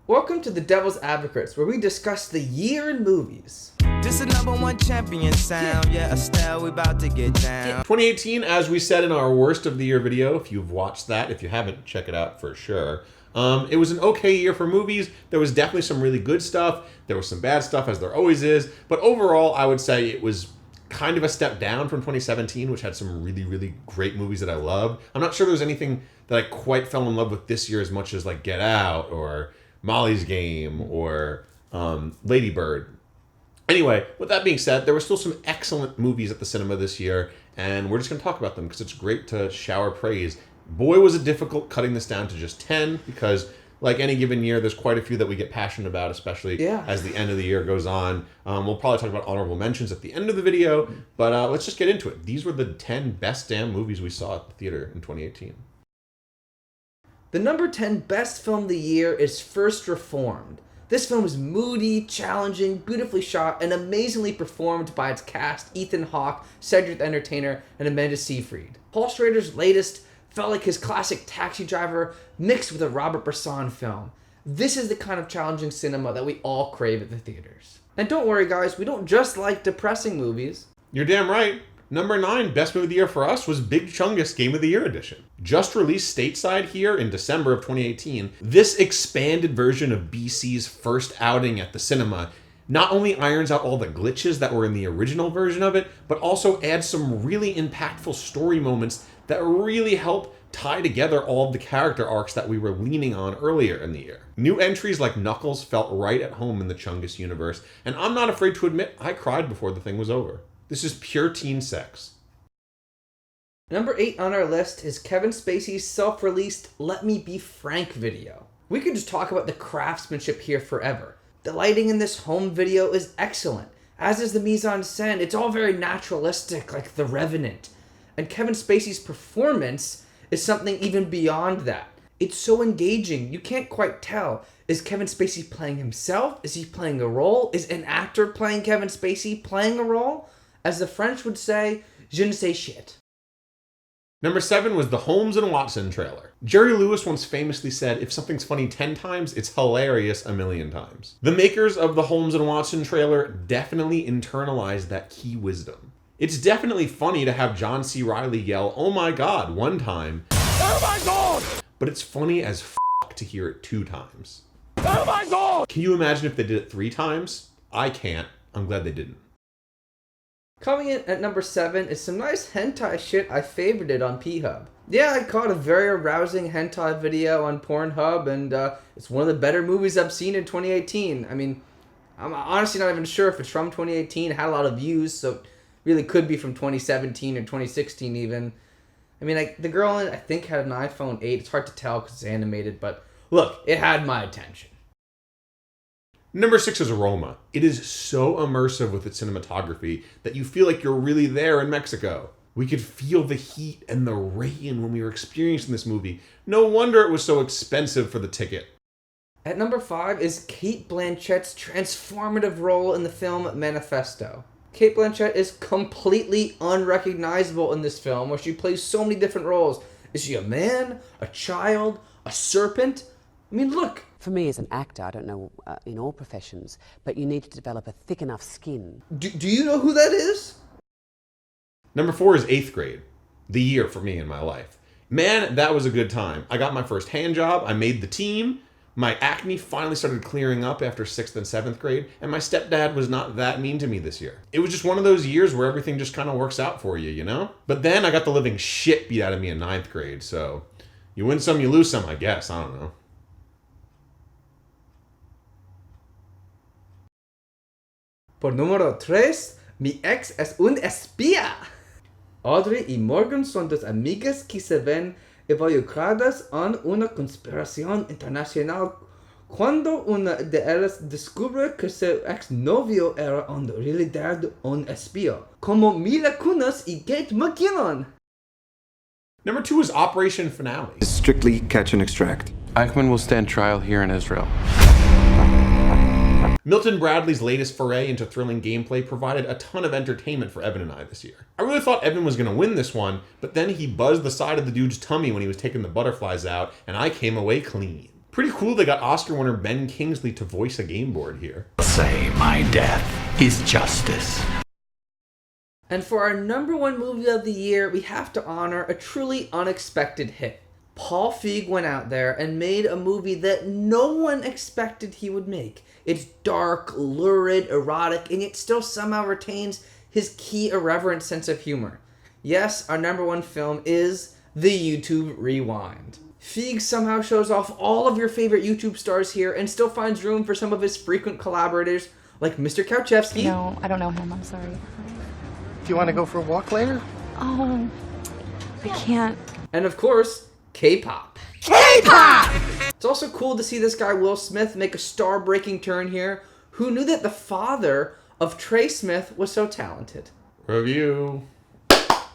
Welcome to the Devil's Advocrits, where we discuss the year in movies. This is #1 champion sound. Yeah, Estelle, we about to get down. 2018, as we said in our worst of the year video, if you've watched that, if you haven't, check it out for sure. It was an okay year for movies. There was definitely some really good stuff. There was some bad stuff, as there always is. But overall, I would say it was kind of a step down from 2017, which had some really, really great movies that I loved. I'm not sure there was anything that I quite fell in love with this year as much as like Get Out or Molly's Game or Lady Bird. Anyway, with that being said, there were still some excellent movies at the cinema this year, and we're just going to talk about them because it's great to shower praise. Boy, was it difficult cutting this down to just 10 because, like any given year, there's quite a few that we get passionate about, especially as the end of the year goes on. We'll probably talk about honorable mentions at the end of the video, but let's just get into it. These were the 10 best damn movies we saw at the theater in 2018. The number 10 best film of the year is First Reformed. This film is moody, challenging, beautifully shot, and amazingly performed by its cast: Ethan Hawke, Cedric the Entertainer, and Amanda Seyfried. Paul Schrader's latest felt like his classic Taxi Driver mixed with a Robert Bresson film. This is the kind of challenging cinema that we all crave at the theaters. And don't worry guys, we don't just like depressing movies. You're damn right. Number 9, best movie of the year for us was Big Chungus Game of the Year edition. Just released stateside here in December of 2018, this expanded version of BC's first outing at the cinema not only irons out all the glitches that were in the original version of it, but also adds some really impactful story moments that really help tie together all of the character arcs that we were leaning on earlier in the year. New entries like Knuckles felt right at home in the Chungus universe, and I'm not afraid to admit I cried before the thing was over. This is pure teen sex. Number 8 on our list is Kevin Spacey's self-released Let Me Be Frank video. We could just talk about the craftsmanship here forever. The lighting in this home video is excellent, as is the mise-en-scène. It's all very naturalistic, like The Revenant. And Kevin Spacey's performance is something even beyond that. It's so engaging, you can't quite tell. Is Kevin Spacey playing himself? Is he playing a role? Is an actor playing Kevin Spacey playing a role? As the French would say, je ne sais shit. Number 7 was the Holmes and Watson trailer. Jerry Lewis once famously said, if something's funny 10 times, it's hilarious a million times. The makers of the Holmes and Watson trailer definitely internalized that key wisdom. It's definitely funny to have John C. Reilly yell, "Oh my God," one time. Oh my God! But it's funny as f*** to hear it 2 times. Oh my God! Can you imagine if they did it 3 times? I can't. I'm glad they didn't. Coming in at number 7 is some nice hentai shit I favorited on P-Hub. Yeah, I caught a very arousing hentai video on Pornhub, and it's one of the better movies I've seen in 2018. I mean, I'm honestly not even sure if it's from 2018. It had a lot of views, so it really could be from 2017 or 2016 even. I mean, the girl in it, I think, had an iPhone 8. It's hard to tell because it's animated, but look, it had my attention. Number 6 is Roma. It is so immersive with its cinematography that you feel like you're really there in Mexico. We could feel the heat and the rain when we were experiencing this movie. No wonder it was so expensive for the ticket. At number 5 is Cate Blanchett's transformative role in the film Manifesto. Cate Blanchett is completely unrecognizable in this film, where she plays so many different roles. Is she a man, a child, a serpent? I mean, look. For me as an actor, I don't know in all professions, but you need to develop a thick enough skin. Do you know who that is? Number 4 is 8th grade. The year for me in my life. Man, that was a good time. I got my first hand job. I made the team. My acne finally started clearing up after 6th and 7th grade, and my stepdad was not that mean to me this year. It was just one of those years where everything just kind of works out for you, you know? But then I got the living shit beat out of me in 9th grade, so you win some, you lose some, I guess. I don't know. Por número 3, mi ex es un espía. Audrey y Morgan son dos amigas que se ven involucradas en una conspiración internacional cuando una de ellas descubre que su exnovio era en realidad un espía, como Mila Kunis y Kate McKinnon. Number 2 is Operation Finale. Strictly catch and extract. Eichmann will stand trial here in Israel. Milton Bradley's latest foray into thrilling gameplay provided a ton of entertainment for Evan and I this year. I really thought Evan was going to win this one, but then he buzzed the side of the dude's tummy when he was taking the butterflies out, and I came away clean. Pretty cool they got Oscar winner Ben Kingsley to voice a game board here. Say my death is justice. And for our number one movie of the year, we have to honor a truly unexpected hit. Paul Feig went out there and made a movie that no one expected he would make. It's dark, lurid, erotic, and yet still somehow retains his key irreverent sense of humor. Yes, our number one film is The YouTube Rewind. Feig somehow shows off all of your favorite YouTube stars here and still finds room for some of his frequent collaborators like Mr. Kauchevsky. No, I don't know him. I'm sorry. Do you want to go for a walk later? Oh, I can't. And of course, K-pop. K-pop! It's also cool to see this guy Will Smith make a star-breaking turn here. Who knew that the father of Trey Smith was so talented? Review.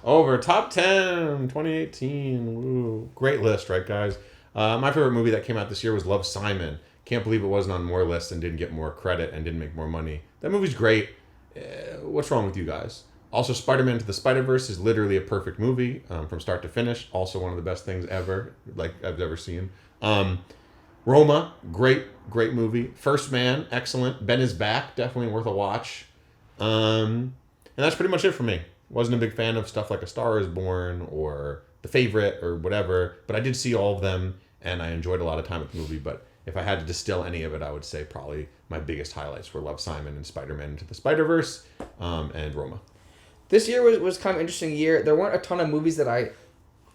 Over top 10, 2018. Woo. Great list, right, guys? My favorite movie that came out this year was Love, Simon. Can't believe it wasn't on more lists and didn't get more credit and didn't make more money. That movie's great. What's wrong with you guys? Also, Spider-Man Into the Spider-Verse is literally a perfect movie from start to finish. Also one of the best things ever, like I've ever seen. Roma, great movie. First Man, excellent. Ben is Back, definitely worth a watch. And that's pretty much it for me. Wasn't a big fan of stuff like A Star Is Born or The Favorite or whatever, but I did see all of them and I enjoyed a lot of time with the movie. But if I had to distill any of it, I would say probably my biggest highlights were Love, Simon and Spider-Man Into the Spider-Verse and Roma. This year was kind of an interesting year. There weren't a ton of movies that I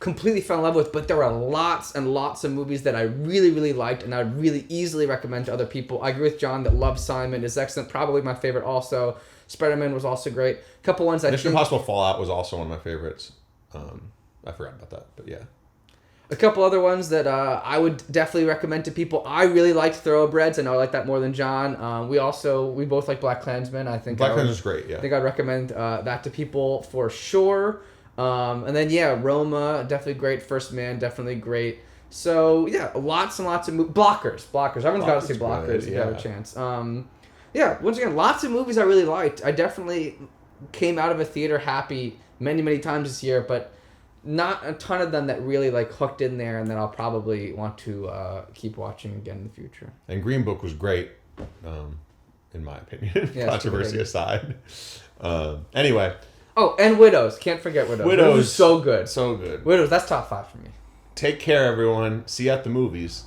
completely fell in love with, but there were lots and lots of movies that I really, really liked and I would really easily recommend to other people. I agree with John that Love, Simon is excellent. Probably my favorite also. Spider-Man was also great. A couple ones Mission Impossible Fallout was also one of my favorites. I forgot about that, but yeah. A couple other ones that I would definitely recommend to people. I really liked Thoroughbreds. I know I like that more than John. We both like Black Klansman. I think Black Klansman's great, yeah. I think I'd recommend that to people for sure. And then, yeah, Roma, definitely great. First Man, definitely great. So, yeah, lots and lots of movies. Blockers. Everyone's got to see Blockers if you have a chance. Yeah, once again, lots of movies I really liked. I definitely came out of a theater happy many, many times this year, but not a ton of them that really hooked in there and that I'll probably want to keep watching again in the future. And Green Book was great, in my opinion. Yeah, controversy aside. Anyway. Oh, and Widows. Can't forget Widows. Widows was so good. So good. Widows, that's top 5 for me. Take care, everyone. See you at the movies.